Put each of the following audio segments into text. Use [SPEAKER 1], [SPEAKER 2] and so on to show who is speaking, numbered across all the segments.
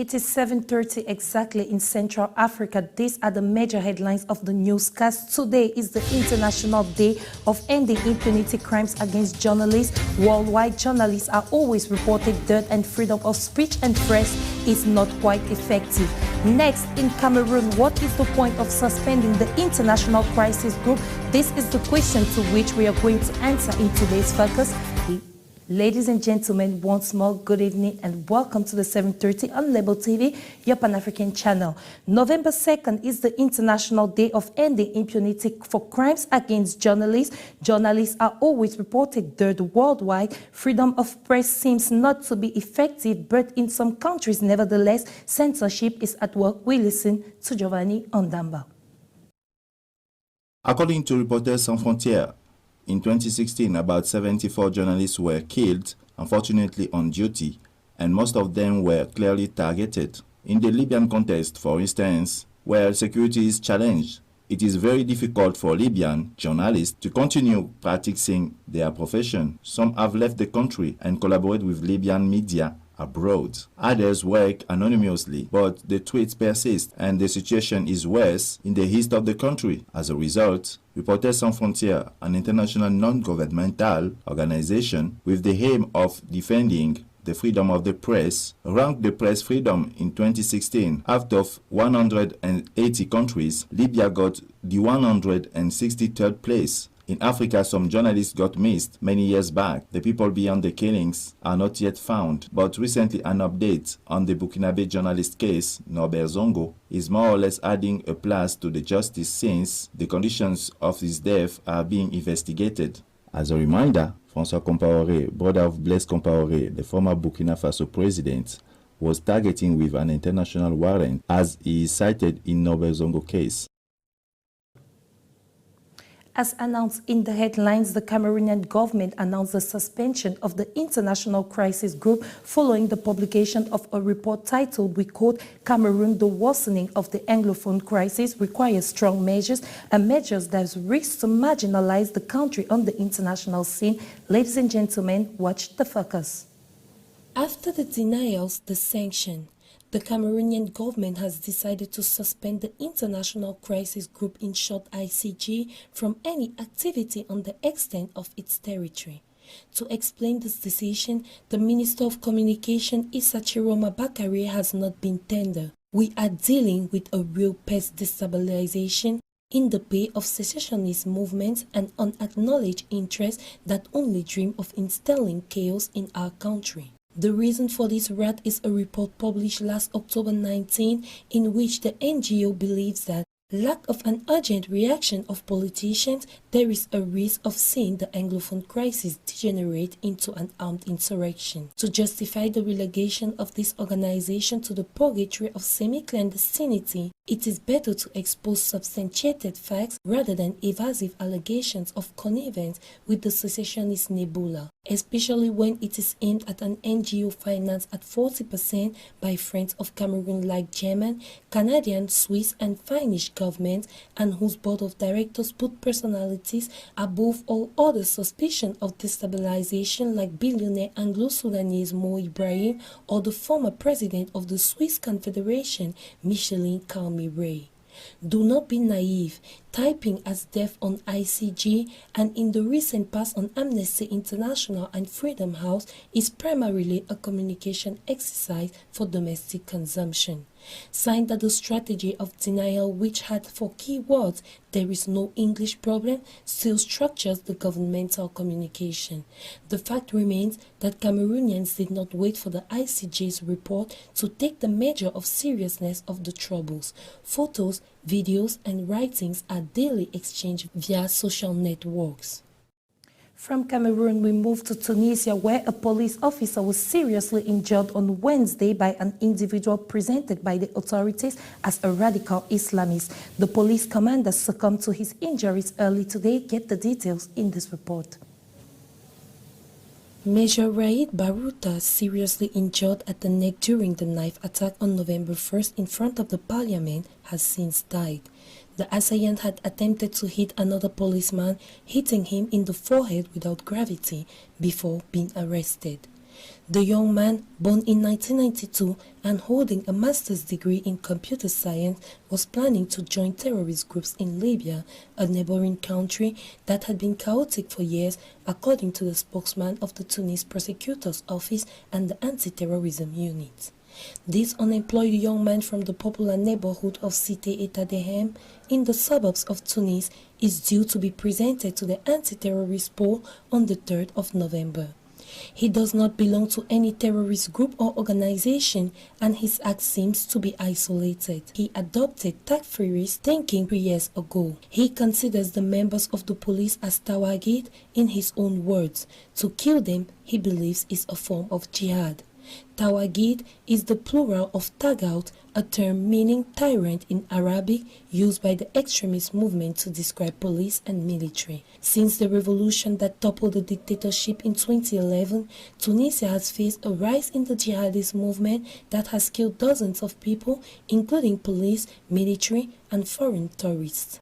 [SPEAKER 1] It is 7:30 exactly in Central Africa. These are the major headlines of the newscast. Today is the International Day of Ending Impunity Crimes Against Journalists. Worldwide, journalists are always reported dead and freedom of speech and press is not quite effective. Next, in Cameroon, what is the point of suspending the International Crisis Group? This is the question to which we are going to answer in today's focus. Ladies and gentlemen, once more, good evening and welcome to the 7:30 on Label TV, your Pan-African channel. November 2nd is the International Day of Ending Impunity for Crimes Against Journalists. Journalists are always reported dead worldwide. Freedom of press seems not to be effective, but in some countries, nevertheless, censorship is at work. We listen to Giovanni Ondamba.
[SPEAKER 2] According to Reporters Sans Frontières, in 2016, about 74 journalists were killed, unfortunately on duty, and most of them were clearly targeted. In the Libyan context, for instance, where security is challenged, it is very difficult for Libyan journalists to continue practicing their profession. Some have left the country and collaborate with Libyan media abroad. Others work anonymously, but the tweets persist and the situation is worse in the east of the country. As a result, Reporters Sans Frontières, an international non-governmental organization with the aim of defending the freedom of the press, ranked the press freedom in 2016. Out of 180 countries, Libya got the 163rd place. In Africa, some journalists got missed many years back. The people beyond the killings are not yet found. But recently, an update on the Burkinabe journalist case, Norbert Zongo, is more or less adding a plus to the justice since the conditions of his death are being investigated. As a reminder, François Compaoré, brother of Blaise Compaoré, the former Burkina Faso president, was targeting with an international warrant as he is cited in Norbert Zongo case.
[SPEAKER 1] As announced in the headlines, the Cameroonian government announced the suspension of the International Crisis Group following the publication of a report titled, we quote, Cameroon, the worsening of the Anglophone crisis requires strong measures and measures that risk to marginalize the country on the international scene. Ladies and gentlemen, watch the focus.
[SPEAKER 3] After the denials, the sanction, the Cameroonian government has decided to suspend the International Crisis Group, in short ICG, from any activity on the extent of its territory. To explain this decision, the Minister of Communication, Issa Chiroma Bakare, has not been tender. We are dealing with a real pest destabilization in the pay of secessionist movements and unacknowledged interests that only dream of instilling chaos in our country. The reason for this wrath is a report published last October 19, in which the NGO believes that lack of an urgent reaction of politicians, there is a risk of seeing the Anglophone crisis degenerate into an armed insurrection. To justify the relegation of this organization to the purgatory of semi-clandestinity, it is better to expose substantiated facts rather than evasive allegations of connivance with the secessionist nebula, especially when it is aimed at an NGO financed at 40% by friends of Cameroon like German, Canadian, Swiss and Finnish governments, and whose board of directors put personalities above all other suspicion of destabilization like billionaire Anglo-Sudanese Mo Ibrahim or the former president of the Swiss Confederation, Micheline Carmi-Ray. Do not be naive. Typing as death on ICG and in the recent past on Amnesty International and Freedom House is primarily a communication exercise for domestic consumption. Signed that the strategy of denial, which had for key words "there is no English problem," still structures the governmental communication. The fact remains that Cameroonians did not wait for the ICJ's report to take the measure of seriousness of the troubles. Photos, videos and writings are daily exchanged via social networks.
[SPEAKER 1] From Cameroon, we move to Tunisia, where a police officer was seriously injured on Wednesday by an individual presented by the authorities as a radical Islamist. The police commander succumbed to his injuries early today. Get the details in this report.
[SPEAKER 3] Major Raid Baruta, seriously injured at the neck during the knife attack on November 1st in front of the parliament, has since died. The assailant had attempted to hit another policeman, hitting him in the forehead without gravity, before being arrested. The young man, born in 1992 and holding a master's degree in computer science, was planning to join terrorist groups in Libya, a neighboring country that had been chaotic for years, according to the spokesman of the Tunis Prosecutor's Office and the Anti-Terrorism Unit. This unemployed young man from the popular neighborhood of Cité État Dehem in the suburbs of Tunis is due to be presented to the anti-terrorist poll on the 3rd of November. He does not belong to any terrorist group or organization, and his act seems to be isolated. He adopted takfiri thinking 3 years ago. He considers the members of the police as tawagid, in his own words. To kill them, he believes, is a form of jihad. Tawagid is the plural of tagout, a term meaning tyrant in Arabic, used by the extremist movement to describe police and military. Since the revolution that toppled the dictatorship in 2011, Tunisia has faced a rise in the jihadist movement that has killed dozens of people, including police, military, and foreign tourists.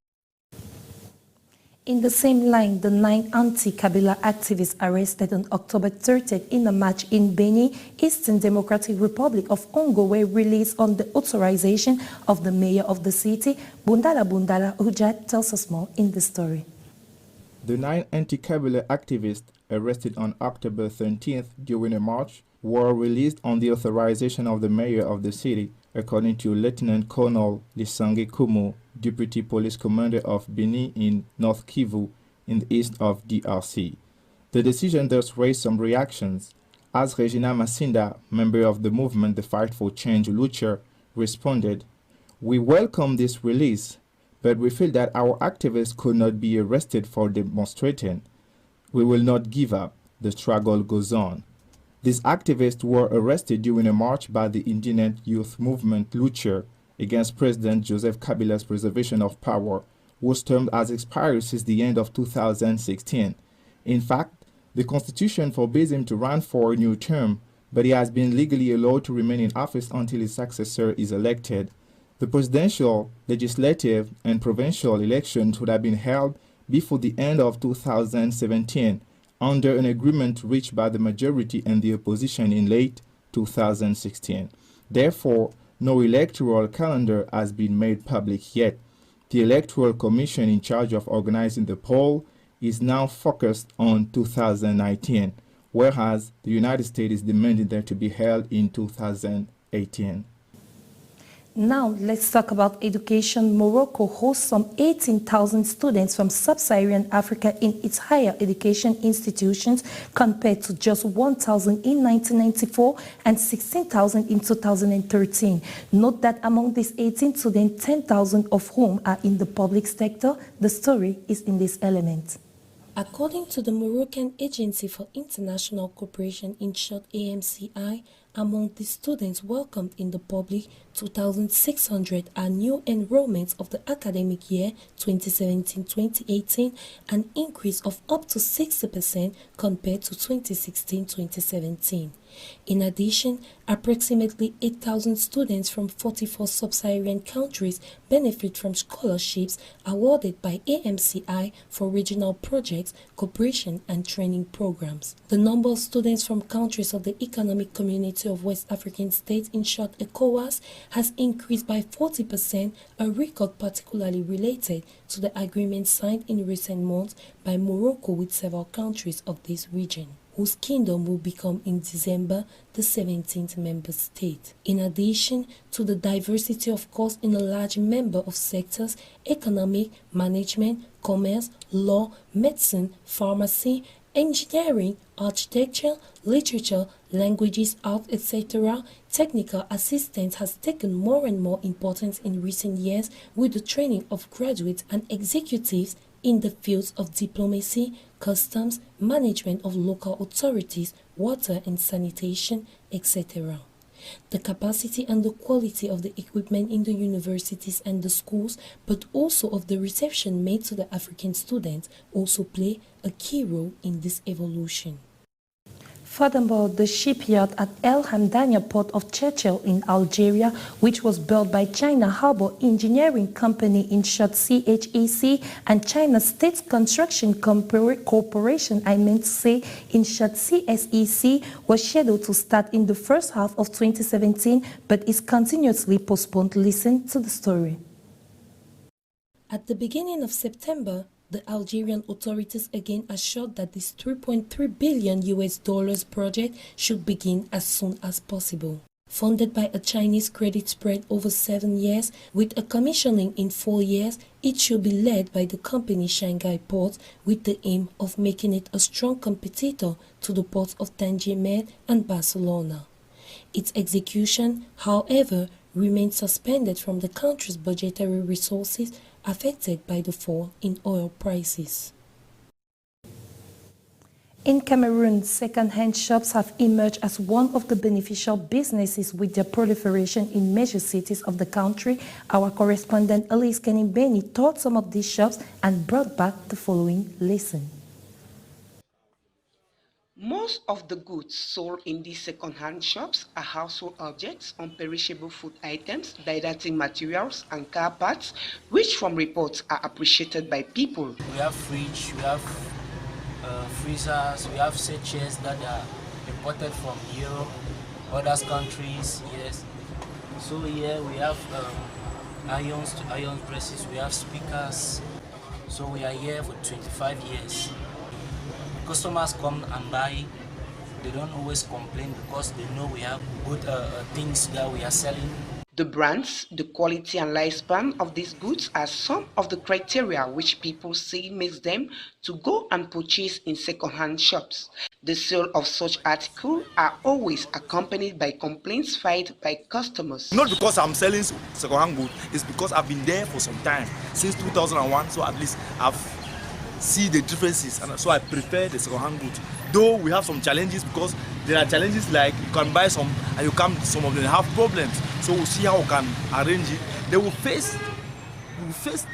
[SPEAKER 1] In the same line, the 9 anti-Kabila activists arrested on October 30th in a march in Beni, Eastern Democratic Republic of Congo, were released on the authorization of the mayor of the city. Bundala Ujat tells us more in the story.
[SPEAKER 4] The 9 anti-Kabila activists arrested on October 13th during a march were released on the authorization of the mayor of the city, according to Lieutenant Colonel Lisange Kumu, Deputy Police Commander of Beni in North Kivu, in the east of DRC. The decision thus raised some reactions, as Regina Masinda, member of the movement The Fight for Change Lucha, responded, "We welcome this release, but we feel that our activists could not be arrested for demonstrating. We will not give up. The struggle goes on." These activists were arrested during a march by the indigenous youth movement Lucha against President Joseph Kabila's preservation of power, whose term has expired since the end of 2016. In fact, the constitution forbids him to run for a new term, but he has been legally allowed to remain in office until his successor is elected. The presidential, legislative, and provincial elections would have been held before the end of 2017, under an agreement reached by the majority and the opposition in late 2016. Therefore, no electoral calendar has been made public yet. The Electoral Commission in charge of organizing the poll is now focused on 2019, whereas the United States is demanding them to be held in 2018.
[SPEAKER 1] Now, let's talk about education. Morocco hosts some 18,000 students from sub-Saharan Africa in its higher education institutions, compared to just 1,000 in 1994 and 16,000 in 2013. Note that among these 18 students, 10,000 of whom are in the public sector. The story is in this element.
[SPEAKER 3] According to the Moroccan Agency for International Cooperation, in short AMCI, among the students welcomed in the public, 2,600 are new enrollments of the academic year 2017-2018, an increase of up to 60% compared to 2016-2017. In addition, approximately 8,000 students from 44 sub-Saharan countries benefit from scholarships awarded by AMCI for regional projects, cooperation and training programs. The number of students from countries of the Economic Community of West African States, in short ECOWAS, has increased by 40%, a record particularly related to the agreement signed in recent months by Morocco with several countries of this region, whose kingdom will become in December the 17th member state. In addition to the diversity of course in a large number of sectors, economic, management, commerce, law, medicine, pharmacy, engineering, architecture, literature, languages, art, etc., technical assistance has taken more and more importance in recent years, with the training of graduates and executives in the fields of diplomacy, customs, management of local authorities, water and sanitation, etc. The capacity and the quality of the equipment in the universities and the schools, but also of the reception made to the African students, also play a key role in this evolution.
[SPEAKER 1] Furthermore, the shipyard at El Hamdania port of Churchill in Algeria, which was built by China Harbour Engineering Company in short CHEC and China State Construction Corporation, in short CSEC, was scheduled to start in the first half of 2017 but is continuously postponed. Listen to the story.
[SPEAKER 3] At the beginning of September, the Algerian authorities again assured that this $3.3 billion project should begin as soon as possible. Funded by a Chinese credit spread over 7 years, with a commissioning in 4 years, it should be led by the company Shanghai Ports with the aim of making it a strong competitor to the ports of Tangier Med and Barcelona. Its execution, however, remains suspended from the country's budgetary resources affected by the fall in oil prices.
[SPEAKER 1] In Cameroon, second-hand shops have emerged as one of the beneficial businesses with their proliferation in major cities of the country. Our correspondent Elise Kenimbeni toured some of these shops and brought back the following lesson.
[SPEAKER 5] Most of the goods sold in these second-hand shops are household objects, unperishable food items, didactic materials, and car parts, which from reports are appreciated by people.
[SPEAKER 6] We have fridge, we have freezers, we have sachets that are imported from Europe, other countries, yes. So here we have iron presses, we have speakers. So we are here for 25 years. Customers come and buy. They don't always complain because they know we have good things that we are selling.
[SPEAKER 5] The brands, the quality and lifespan of these goods are some of the criteria which people say makes them to go and purchase in second-hand shops. The sale of such articles are always accompanied by complaints filed by customers.
[SPEAKER 7] Not because I'm selling second-hand goods, it's because I've been there for some time, since 2001, so at least I've see the differences, and so I prefer the second-hand goods. Though we have some challenges, because there are challenges like you can buy some and you come, some of them have problems. So we'll see how we can arrange it. They will face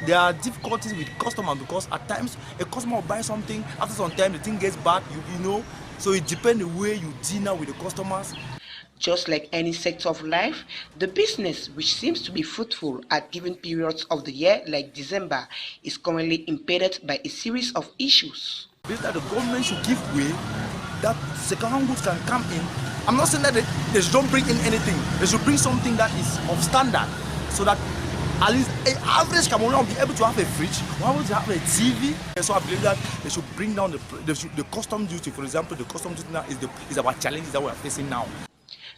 [SPEAKER 7] there are difficulties with customers, because at times a customer will buy something, after some time the thing gets bad, you know. So it depends the way you deal with the customers.
[SPEAKER 5] Just like any sector of life, the business, which seems to be fruitful at given periods of the year like December, is currently impeded by a series of issues.
[SPEAKER 7] This that the government should give way, that second-hand goods can come in. I'm not saying that they don't bring in anything. They should bring something that is of standard, so that at least an average Cameroonian will be able to have a fridge, will be able to have a TV. So I believe that they should bring down the custom duty. For example, the custom duty now is our challenges that we are facing now.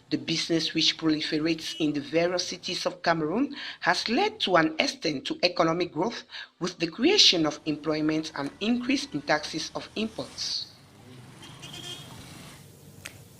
[SPEAKER 5] The business, which proliferates in the various cities of Cameroon, has led to an extent to economic growth with the creation of employment and increase in taxes of imports.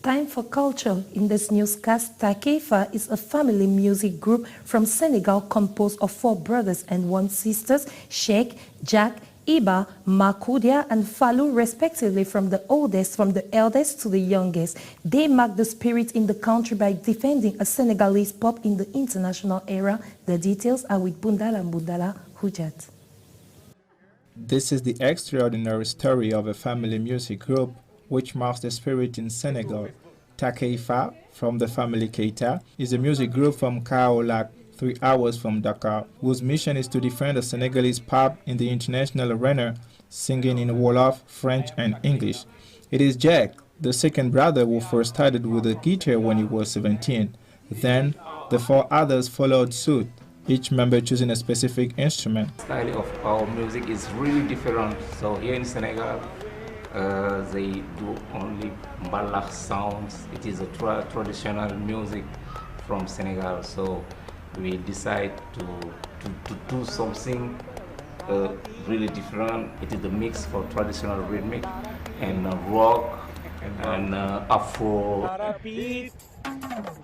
[SPEAKER 1] Time for culture. In this newscast, Takeifa is a family music group from Senegal composed of 4 brothers and 1 sister, Sheikh, Jack, Iba, Makoudia, and Fallou, respectively, from the eldest to the youngest. They mark the spirit in the country by defending a Senegalese pop in the international era. The details are with Bundala Hujat.
[SPEAKER 4] This is the extraordinary story of a family music group which marks the spirit in Senegal. Takeifa, from the family Keita, is a music group from Kaolack, 3 hours from Dakar, whose mission is to defend the Senegalese pop in the international arena, singing in Wolof, French, and English. It is Jack, the second brother, who first started with the guitar when he was 17. Then, the 4 others followed suit, each member choosing a specific instrument.
[SPEAKER 8] The style of our music is really different. So here in Senegal, they do only mbalax sounds. It is a traditional music from Senegal. So we decide to do something really different. It is a mix for traditional rhythmic and rock and Afro.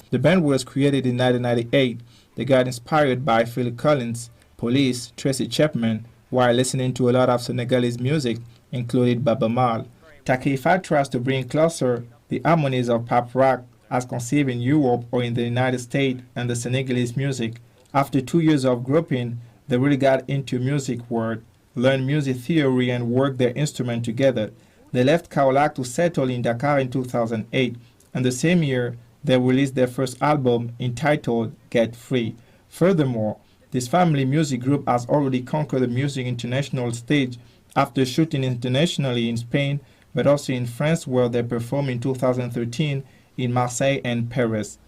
[SPEAKER 4] The band was created in 1998. They got inspired by Phil Collins, Police, Tracy Chapman, while listening to a lot of Senegalese music, including Baba Mal. Takeifa tries to bring closer the harmonies of pop rock as conceived in Europe or in the United States and the Senegalese music. After 2 years of groping, they really got into music world, learned music theory, and worked their instrument together. They left Kaolack to settle in Dakar in 2008, and the same year, they released their first album entitled Get Free. Furthermore, this family music group has already conquered the music international stage after shooting internationally in Spain, but also in France, where they performed in 2013 in Marseille and Paris.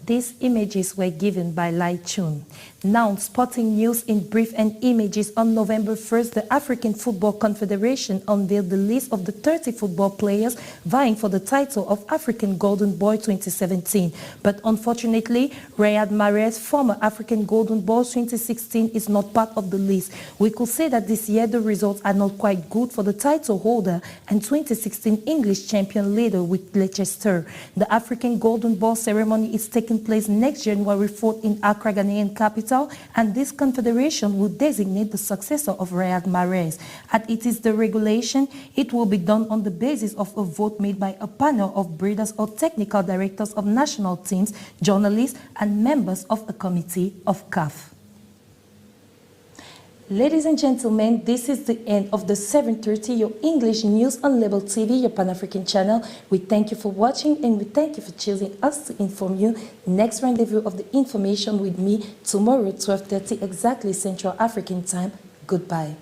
[SPEAKER 1] These images were given by Lai Chun. Now, sporting news in brief and images. On November 1st, the African Football Confederation unveiled the list of the 30 football players vying for the title of African Golden Boy 2017. But unfortunately, Riyad Mahrez, former African Golden Boy 2016, is not part of the list. We could say that this year the results are not quite good for the title holder and 2016 English champion leader with Leicester. The African Golden Ball ceremony is taking place next January 4th in Accra, Ghanaian capital, and this confederation will designate the successor of Riyad Mahrez. As it is the regulation, it will be done on the basis of a vote made by a panel of breeders or technical directors of national teams, journalists, and members of a committee of CAF. Ladies and gentlemen, this is the end of the 7:30, your English news on Label TV, your Pan-African channel. We thank you for watching and we thank you for choosing us to inform you. Next rendezvous of the information with me tomorrow, 12:30 exactly Central African time. Goodbye.